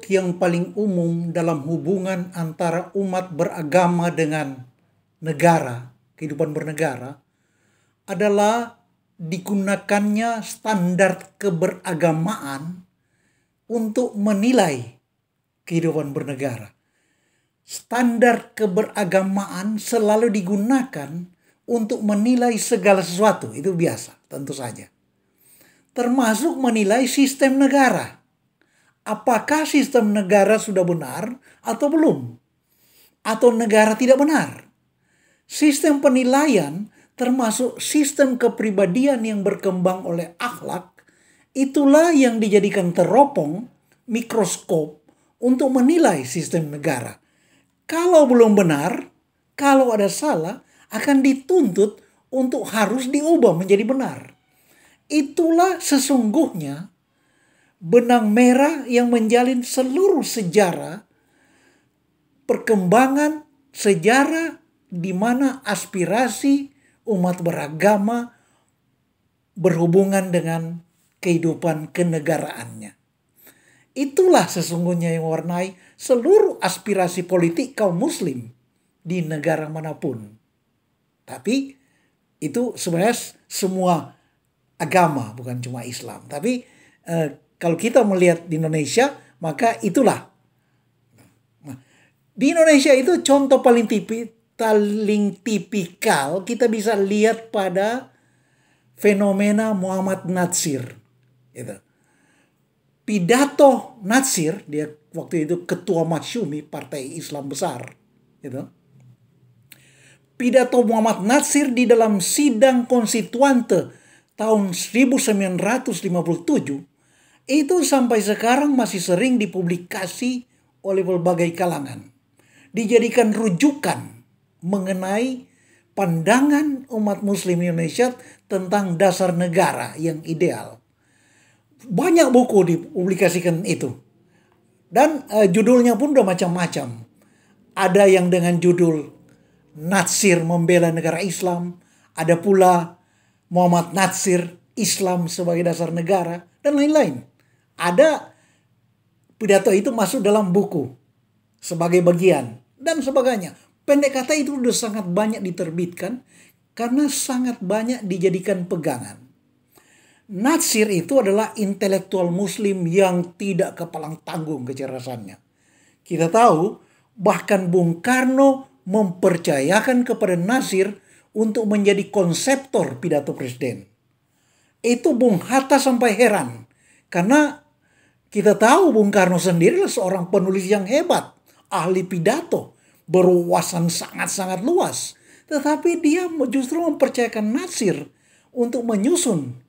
yang paling umum dalam hubungan antara umat beragama dengan negara, kehidupan bernegara, adalah digunakannya standar keberagamaan untuk menilai kehidupan bernegara. Standar keberagamaan selalu digunakan untuk menilai segala sesuatu, itu biasa, tentu saja. Termasuk menilai sistem negara. Apakah sistem negara sudah benar atau belum? Atau negara tidak benar? Sistem penilaian termasuk sistem kepribadian yang berkembang oleh akhlak, itulah yang dijadikan teropong, mikroskop untuk menilai sistem negara. Kalau belum benar, kalau ada salah, akan dituntut untuk harus diubah menjadi benar. Itulah sesungguhnya benang merah yang menjalin seluruh sejarah, perkembangan sejarah di mana aspirasi umat beragama berhubungan dengan kehidupan kenegaraannya. Itulah sesungguhnya yang mewarnai seluruh aspirasi politik kaum muslim di negara manapun. Tapi itu sebenarnya semua agama, bukan cuma Islam. Tapi kalau kita melihat di Indonesia, maka itulah. Di Indonesia itu contoh paling tipikal kita bisa lihat pada fenomena Muhammad Natsir. Gitu. Pidato Natsir, dia waktu itu ketua Masyumi, partai Islam besar. Gitu. Pidato Muhammad Natsir di dalam sidang konstituante tahun 1957 itu sampai sekarang masih sering dipublikasi oleh berbagai kalangan. Dijadikan rujukan mengenai pandangan umat muslim Indonesia tentang dasar negara yang ideal. Banyak buku dipublikasikan itu. Dan judulnya pun udah macam-macam. Ada yang dengan judul Natsir membela negara Islam. Ada pula Muhammad Natsir, Islam sebagai dasar negara. Dan lain-lain. Ada pidato itu masuk dalam buku sebagai bagian. Dan sebagainya. Pendek kata itu sudah sangat banyak diterbitkan. Karena sangat banyak dijadikan pegangan. Natsir itu adalah intelektual muslim yang tidak kepalang tanggung kecerdasannya. Kita tahu bahkan Bung Karno mempercayakan kepada Natsir untuk menjadi konseptor pidato presiden. Itu Bung Hatta sampai heran. Karena kita tahu Bung Karno sendiri adalah seorang penulis yang hebat. Ahli pidato. Berwawasan sangat-sangat luas. Tetapi dia justru mempercayakan Natsir untuk menyusun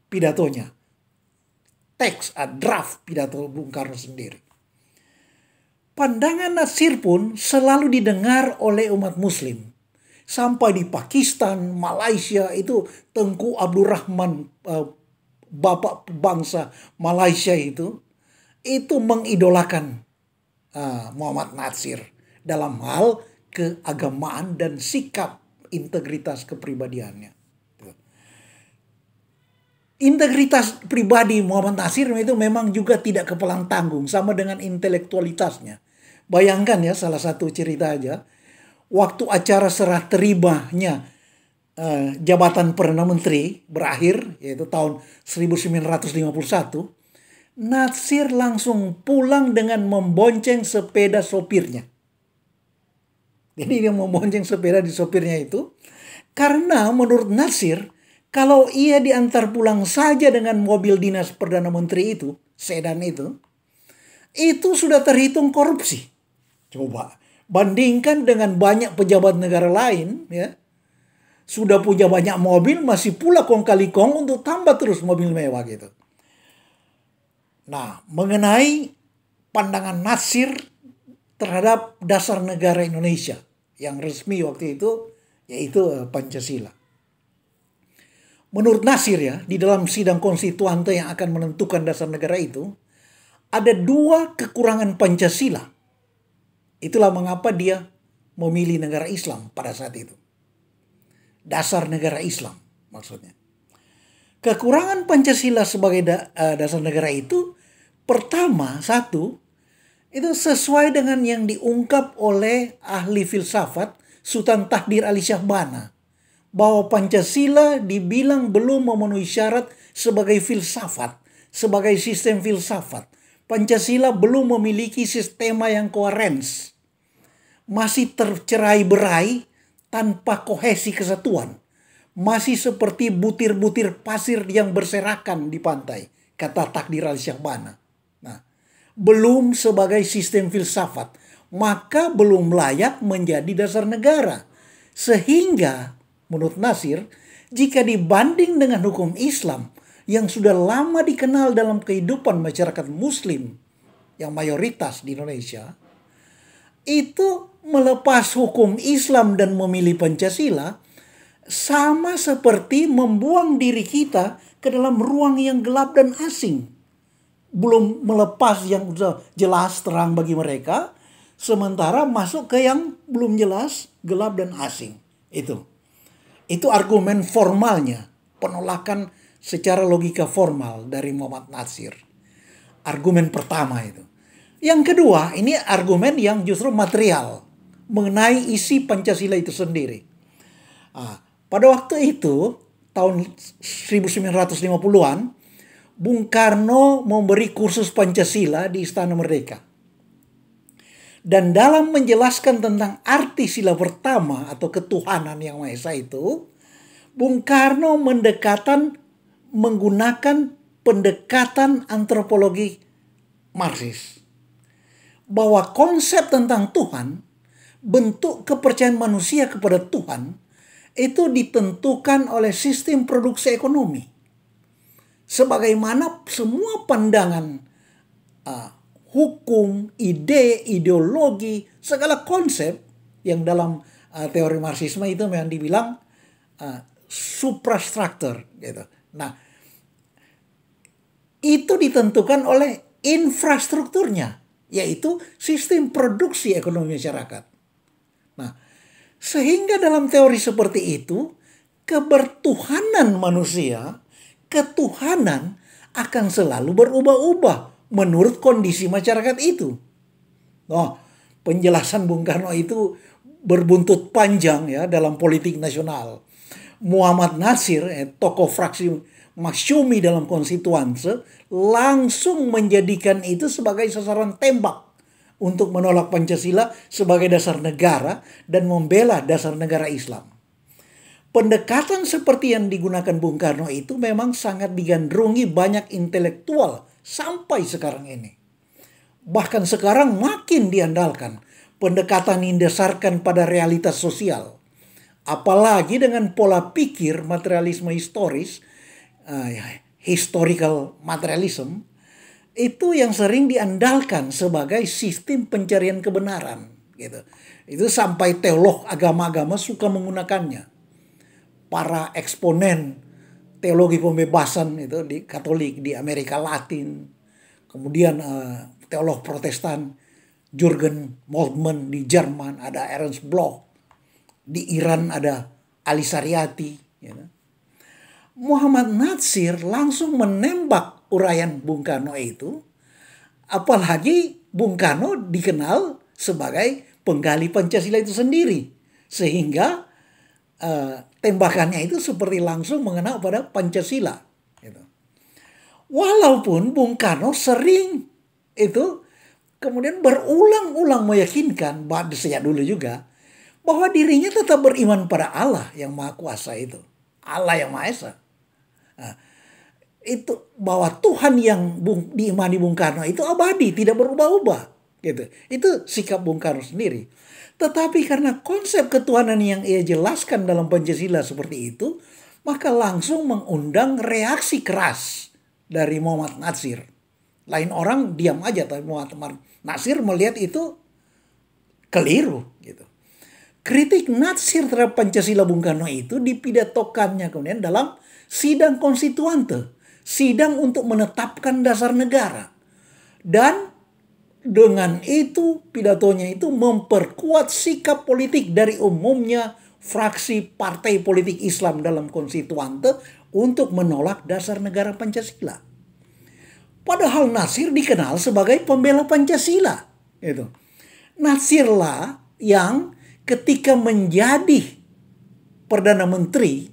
pidatonya. Teks, draft pidato Bung Karno sendiri. Pandangan Natsir pun selalu didengar oleh umat muslim. Sampai di Pakistan, Malaysia itu Tengku Abdul Rahman, bapak bangsa Malaysia itu mengidolakan Muhammad Natsir dalam hal keagamaan dan sikap integritas kepribadiannya. Integritas pribadi Muhammad Natsir itu memang juga tidak kepalang tanggung, sama dengan intelektualitasnya. Bayangkan ya, salah satu cerita aja, waktu acara serah terimanya jabatan Perdana Menteri berakhir, yaitu tahun 1951, Natsir langsung pulang dengan membonceng sepeda sopirnya. Jadi dia membonceng sepeda di sopirnya itu, karena menurut Natsir, kalau ia diantar pulang saja dengan mobil dinas Perdana Menteri itu, sedan itu sudah terhitung korupsi. Coba, bandingkan dengan banyak pejabat negara lain, ya, sudah punya banyak mobil, masih pula kong kali kong untuk tambah terus mobil mewah gitu. Nah, mengenai pandangan Natsir terhadap dasar negara Indonesia yang resmi waktu itu, yaitu Pancasila. Menurut Natsir ya, di dalam sidang konstituante yang akan menentukan dasar negara itu, ada 2 kekurangan Pancasila. Itulah mengapa dia memilih negara Islam pada saat itu. Dasar negara Islam maksudnya. Kekurangan Pancasila sebagai dasar negara itu, pertama, satu, Itu sesuai dengan yang diungkap oleh ahli filsafat Sultan Tahdir Ali Syahbana, bahwa Pancasila dibilang belum memenuhi syarat sebagai filsafat, sebagai sistem filsafat. Pancasila belum memiliki sistema yang koherens, masih tercerai-berai tanpa kohesi kesatuan, masih seperti butir-butir pasir yang berserakan di pantai, kata Takdir Ali Syahbana. Nah, belum sebagai sistem filsafat, maka belum layak menjadi dasar negara. Sehingga menurut Nasir, jika dibanding dengan hukum Islam yang sudah lama dikenal dalam kehidupan masyarakat Muslim yang mayoritas di Indonesia, itu melepas hukum Islam dan memilih Pancasila sama seperti membuang diri kita ke dalam ruang yang gelap dan asing. Belum melepas yang sudah jelas terang bagi mereka, sementara masuk ke yang belum jelas, gelap dan asing. Itu argumen formalnya, penolakan secara logika formal dari Muhammad Natsir. Argumen pertama itu. Yang kedua, ini argumen yang justru material mengenai isi Pancasila itu sendiri. Pada waktu itu, tahun 1950-an, Bung Karno memberi kursus Pancasila di Istana Merdeka. Dan dalam menjelaskan tentang arti sila pertama atau ketuhanan yang Maha Esa itu, Bung Karno menggunakan pendekatan antropologi Marxis. Bahwa konsep tentang Tuhan, bentuk kepercayaan manusia kepada Tuhan, itu ditentukan oleh sistem produksi ekonomi. Sebagaimana semua pandangan hukum, ide, ideologi, segala konsep yang dalam teori Marxisme itu memang dibilang suprastruktur gitu. Nah, itu ditentukan oleh infrastrukturnya, yaitu sistem produksi ekonomi masyarakat. Nah, sehingga dalam teori seperti itu, kebertuhanan manusia, ketuhanan akan selalu berubah-ubah menurut kondisi masyarakat itu. Penjelasan Bung Karno itu berbuntut panjang ya dalam politik nasional. Muhammad Natsir, tokoh fraksi Masyumi dalam konstituanse, langsung menjadikan itu sebagai sasaran tembak untuk menolak Pancasila sebagai dasar negara dan membela dasar negara Islam. Pendekatan seperti yang digunakan Bung Karno itu memang sangat digandrungi banyak intelektual sampai sekarang ini. Bahkan sekarang makin diandalkan pendekatan yang didasarkan pada realitas sosial. Apalagi dengan pola pikir materialisme historis, historical materialism, itu yang sering diandalkan sebagai sistem pencarian kebenaran. Gitu. Itu sampai teolog agama-agama suka menggunakannya. Para eksponen teologi pembebasan itu di Katolik di Amerika Latin, kemudian teolog Protestan Jürgen Moltmann di Jerman, ada Ernst Bloch, di Iran ada Ali Shariati. Gitu. Muhammad Natsir langsung menembak uraian Bung Karno itu, apalagi Bung Karno dikenal sebagai penggali Pancasila itu sendiri, sehingga tembakannya itu seperti langsung mengena pada Pancasila. Gitu. Walaupun Bung Karno sering itu kemudian berulang-ulang meyakinkan, sejak dulu juga, bahwa dirinya tetap beriman pada Allah yang Maha Kuasa itu. Allah yang Maha Esa. Nah, itu bahwa Tuhan yang diimani Bung Karno itu abadi, tidak berubah-ubah. Gitu. Itu sikap Bung Karno sendiri. Tetapi karena konsep ketuhanan yang ia jelaskan dalam Pancasila seperti itu, maka langsung mengundang reaksi keras dari Muhammad Natsir. Lain orang diam aja, tapi Muhammad Natsir melihat itu keliru. Gitu. Kritik Natsir terhadap Pancasila Bung Karno itu dipidatokannya kemudian dalam sidang konstituante, sidang untuk menetapkan dasar negara. Dan dengan itu pidatonya itu memperkuat sikap politik dari umumnya fraksi partai politik Islam dalam konstituante untuk menolak dasar negara Pancasila. Padahal Natsir dikenal sebagai pembela Pancasila. Itu. Natsirlah yang ketika menjadi Perdana Menteri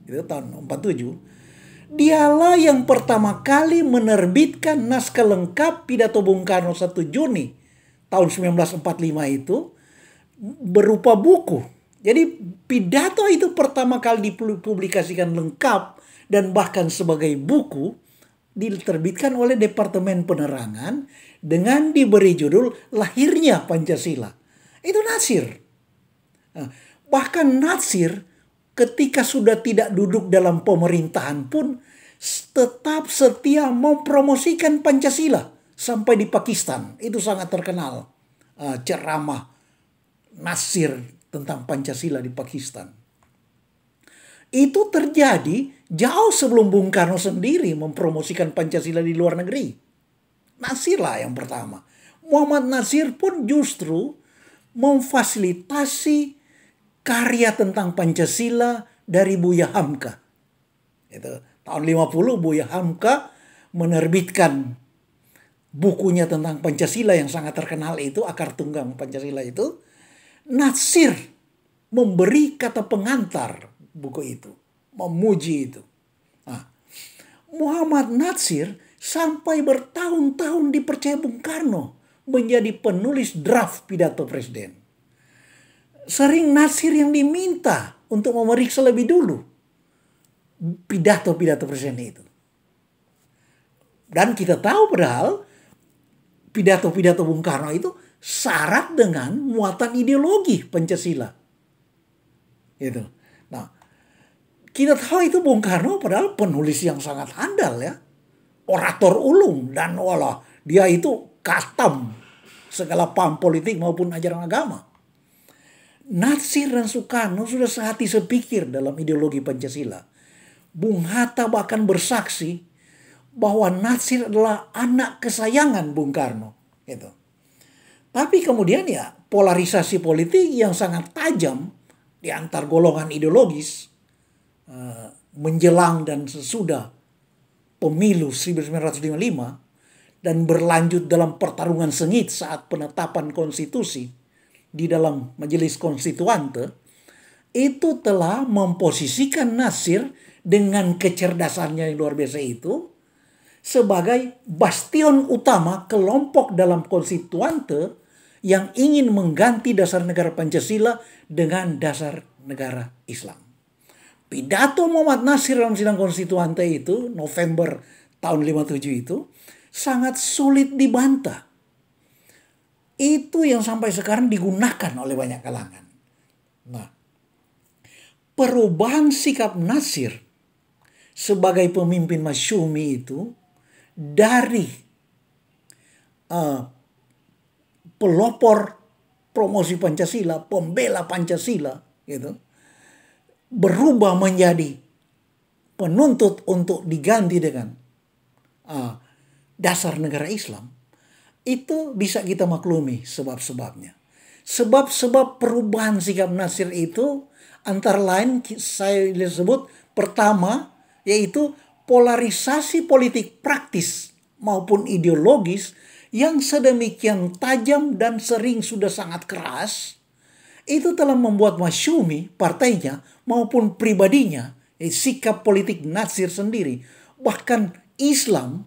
itu tahun 47, dialah yang pertama kali menerbitkan naskah lengkap pidato Bung Karno 1 Juni tahun 1945 itu berupa buku. Jadi pidato itu pertama kali dipublikasikan lengkap dan bahkan sebagai buku diterbitkan oleh Departemen Penerangan dengan diberi judul Lahirnya Pancasila. Itu Natsir. Bahkan Natsir ketika sudah tidak duduk dalam pemerintahan pun tetap setia mempromosikan Pancasila sampai di Pakistan. Itu sangat terkenal ceramah Natsir tentang Pancasila di Pakistan. Itu terjadi jauh sebelum Bung Karno sendiri mempromosikan Pancasila di luar negeri. Natsir lah yang pertama. Muhammad Natsir pun justru memfasilitasi karya tentang Pancasila dari Buya Hamka. Itu tahun 50 Buya Hamka menerbitkan bukunya tentang Pancasila yang sangat terkenal itu, Akar Tunggang Pancasila itu. Natsir memberi kata pengantar buku itu, memuji itu. Nah, Muhammad Natsir sampai bertahun-tahun dipercaya Bung Karno menjadi penulis draft pidato presiden. Sering Natsir yang diminta untuk memeriksa lebih dulu pidato-pidato presiden itu. Dan kita tahu padahal pidato-pidato Bung Karno itu syarat dengan muatan ideologi Pancasila. Itu. Nah, kita tahu itu Bung Karno padahal penulis yang sangat handal ya. Orator ulung dan walah dia itu katam segala paham politik maupun ajaran agama. Natsir dan Soekarno sudah sehati sepikir dalam ideologi Pancasila. Bung Hatta bahkan bersaksi bahwa Natsir adalah anak kesayangan Bung Karno. Gitu. Tapi kemudian ya polarisasi politik yang sangat tajam di antar golongan ideologis menjelang dan sesudah pemilu 1955 dan berlanjut dalam pertarungan sengit saat penetapan konstitusi di dalam Majelis Konstituante itu telah memposisikan Natsir dengan kecerdasannya yang luar biasa itu sebagai bastion utama kelompok dalam Konstituante yang ingin mengganti dasar negara Pancasila dengan dasar negara Islam. Pidato Muhammad Natsir dalam sidang Konstituante itu November tahun 57 itu sangat sulit dibantah. Itu yang sampai sekarang digunakan oleh banyak kalangan. Nah, perubahan sikap Natsir sebagai pemimpin masyumi itu dari pelopor promosi Pancasila, pembela Pancasila, gitu, berubah menjadi penuntut untuk diganti dengan dasar negara Islam, itu bisa kita maklumi sebab-sebabnya. Sebab-sebab perubahan sikap Natsir itu antara lain saya sebut pertama yaitu polarisasi politik praktis maupun ideologis yang sedemikian tajam dan sering sudah sangat keras, itu telah membuat masyumi partainya maupun pribadinya, sikap politik Natsir sendiri, bahkan Islam,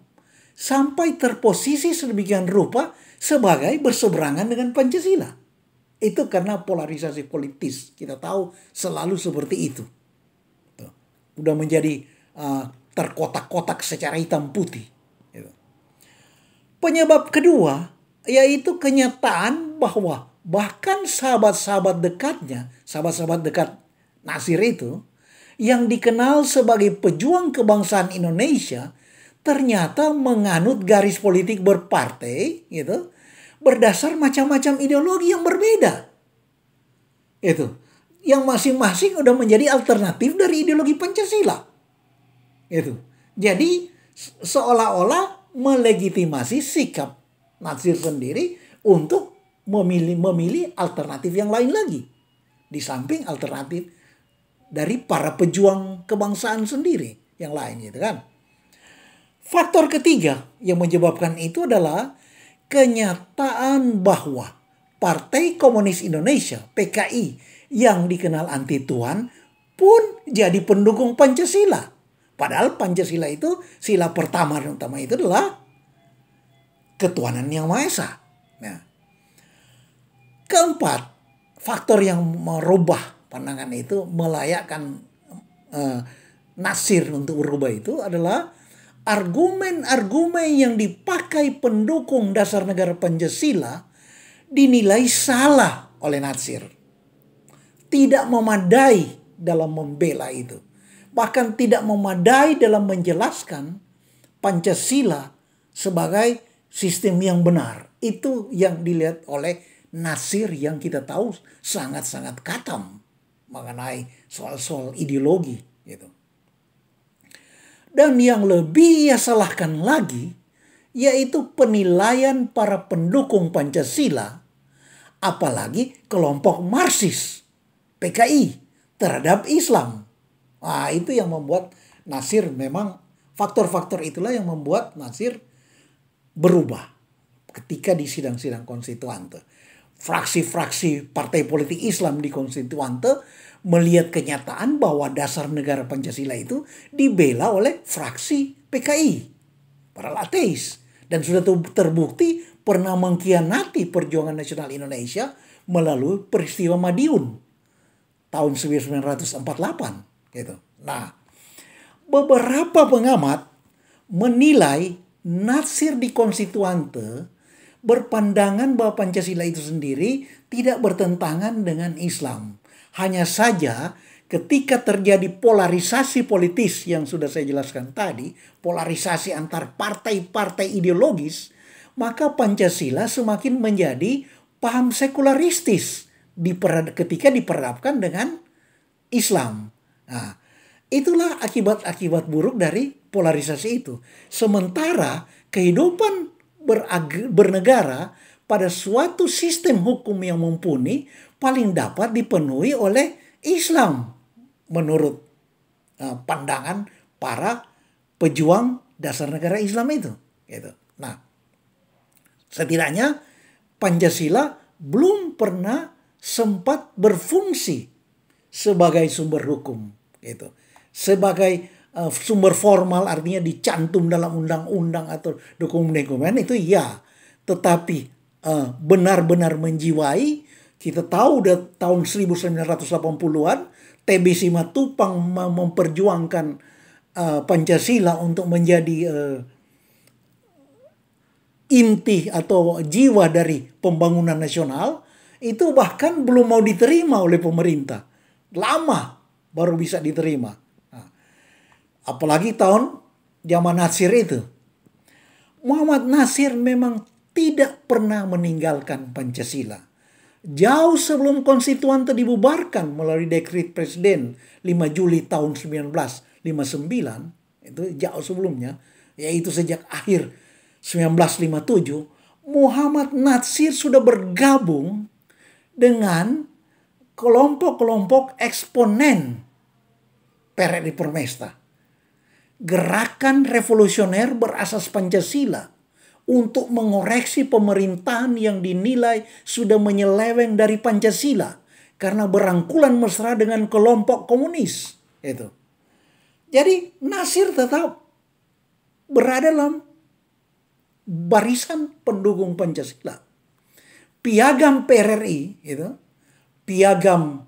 sampai terposisi sedemikian rupa sebagai berseberangan dengan Pancasila. Itu karena polarisasi politis. Kita tahu selalu seperti itu. Tuh. Udah menjadi terkotak-kotak secara hitam putih. Penyebab kedua yaitu kenyataan bahwa bahkan sahabat-sahabat dekatnya, sahabat-sahabat dekat Natsir itu, yang dikenal sebagai pejuang kebangsaan Indonesia, ternyata menganut garis politik berpartai, gitu, berdasar macam-macam ideologi yang berbeda. Itu, yang masing-masing udah menjadi alternatif dari ideologi Pancasila. Itu, jadi seolah-olah melegitimasi sikap Natsir sendiri untuk memilih alternatif yang lain lagi. Di samping alternatif dari para pejuang kebangsaan sendiri yang lain gitu kan. Faktor ketiga yang menyebabkan itu adalah kenyataan bahwa Partai Komunis Indonesia, PKI, yang dikenal anti Tuhan pun jadi pendukung Pancasila. Padahal Pancasila itu sila pertama dan utama itu adalah ketuhanan yang Maha Esa. Nah, keempat, faktor yang merubah pandangan itu, melayakkan Natsir untuk berubah itu adalah argumen-argumen yang dipakai pendukung dasar negara Pancasila dinilai salah oleh Natsir. Tidak memadai dalam membela itu. Bahkan tidak memadai dalam menjelaskan Pancasila sebagai sistem yang benar. Itu yang dilihat oleh Natsir yang kita tahu sangat-sangat katam mengenai soal-soal ideologi gitu. Dan yang lebih ia salahkan lagi yaitu penilaian para pendukung Pancasila, apalagi kelompok Marxis PKI terhadap Islam. Nah, itu yang membuat Natsir, memang faktor-faktor itulah yang membuat Natsir berubah ketika di sidang-sidang konstituante. Fraksi-fraksi partai politik Islam di konstituante melihat kenyataan bahwa dasar negara Pancasila itu dibela oleh fraksi PKI, para ateis, dan sudah terbukti pernah mengkhianati perjuangan nasional Indonesia melalui peristiwa Madiun tahun 1948 gitu. Nah, beberapa pengamat menilai Natsir di konstituante berpandangan bahwa Pancasila itu sendiri tidak bertentangan dengan Islam. Hanya saja ketika terjadi polarisasi politis yang sudah saya jelaskan tadi, polarisasi antar partai-partai ideologis, maka Pancasila semakin menjadi paham sekularistis ketika diperhadapkan dengan Islam. Nah, itulah akibat-akibat buruk dari polarisasi itu. Sementara kehidupan bernegara pada suatu sistem hukum yang mumpuni paling dapat dipenuhi oleh Islam menurut pandangan para pejuang dasar negara Islam itu. Gitu. Nah, setidaknya Pancasila belum pernah sempat berfungsi sebagai sumber hukum, gitu. Sebagai sumber formal, artinya dicantum dalam undang-undang atau dokumen-dokumen itu ya, tetapi benar-benar menjiwai. Kita tahu udah tahun 1980-an TB Simatupang memperjuangkan Pancasila untuk menjadi inti atau jiwa dari pembangunan nasional, itu bahkan belum mau diterima oleh pemerintah. Lama baru bisa diterima. Nah, apalagi tahun zaman Natsir itu. Muhammad Natsir memang tidak pernah meninggalkan Pancasila. Jauh sebelum konstituante dibubarkan melalui dekret Presiden 5 Juli tahun 1959, itu jauh sebelumnya, yaitu sejak akhir 1957, Muhammad Natsir sudah bergabung dengan kelompok-kelompok eksponen PRRI Permesta. Gerakan revolusioner berasas Pancasila untuk mengoreksi pemerintahan yang dinilai sudah menyeleweng dari Pancasila karena berangkulan mesra dengan kelompok komunis. Itu. Jadi Natsir tetap berada dalam barisan pendukung Pancasila. Piagam PRRI, itu, piagam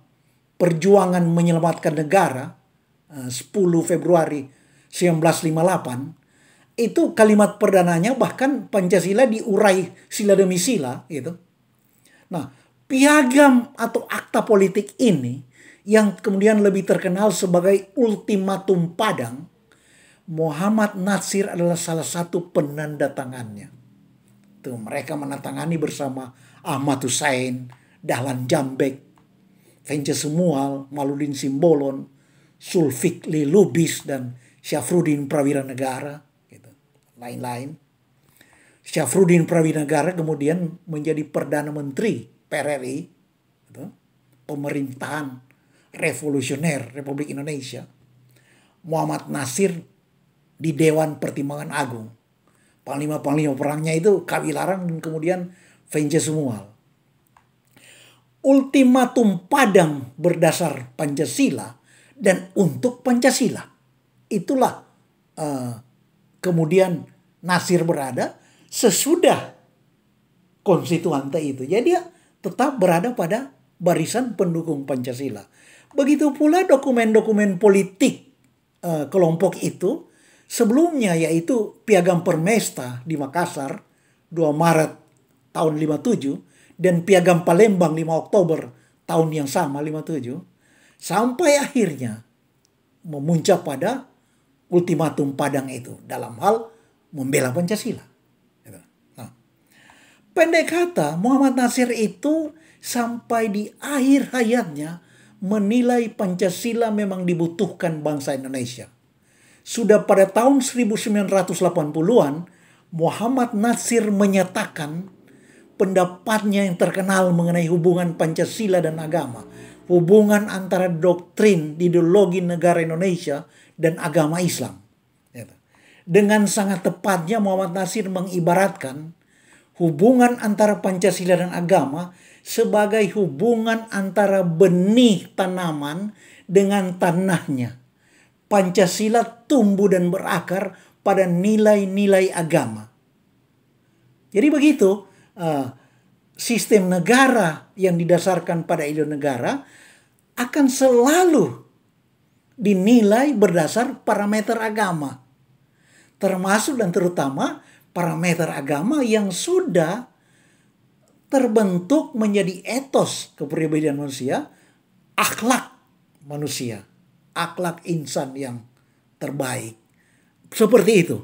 perjuangan menyelamatkan negara 10 Februari 1958, itu kalimat perdananya bahkan Pancasila diurai sila demi sila gitu. Nah, piagam atau akta politik ini yang kemudian lebih terkenal sebagai Ultimatum Padang, Muhammad Natsir adalah salah satu penandatangannya. Tuh, mereka menandatangani bersama Ahmad Hussein, Dahlan Jambek, Vence Semual, Maludin Simbolon, Sulfikli Lubis, dan Syafruddin Prawira Negara. Lain-lain. Syafruddin Prawinegara kemudian menjadi Perdana Menteri PRRI, pemerintahan revolusioner Republik Indonesia. Muhammad Natsir di Dewan Pertimbangan Agung. Panglima-panglima perangnya itu Kawilarang dan kemudian Vencesumual. Ultimatum Padang berdasar Pancasila dan untuk Pancasila. Itulah kemudian Nasir berada sesudah konstituante itu. Jadi dia tetap berada pada barisan pendukung Pancasila. Begitu pula dokumen-dokumen politik kelompok itu sebelumnya, yaitu Piagam Permesta di Makassar 2 Maret tahun 57 dan Piagam Palembang 5 Oktober tahun yang sama 57, sampai akhirnya memuncak pada ultimatum Padang itu dalam hal membela Pancasila. Nah, pendek kata, Muhammad Nasir itu sampai di akhir hayatnya menilai Pancasila memang dibutuhkan bangsa Indonesia. Sudah pada tahun 1980-an, Muhammad Nasir menyatakan pendapatnya yang terkenal mengenai hubungan Pancasila dan agama. Hubungan antara doktrin, ideologi negara Indonesia dan agama Islam. Dengan sangat tepatnya Muhammad Nasir mengibaratkan hubungan antara Pancasila dan agama sebagai hubungan antara benih tanaman dengan tanahnya. Pancasila tumbuh dan berakar pada nilai-nilai agama. Jadi begitu sistem negara yang didasarkan pada ide negara akan selalu dinilai berdasar parameter agama. Termasuk dan terutama parameter agama yang sudah terbentuk menjadi etos kepribadian manusia, akhlak manusia, akhlak insan yang terbaik. Seperti itu.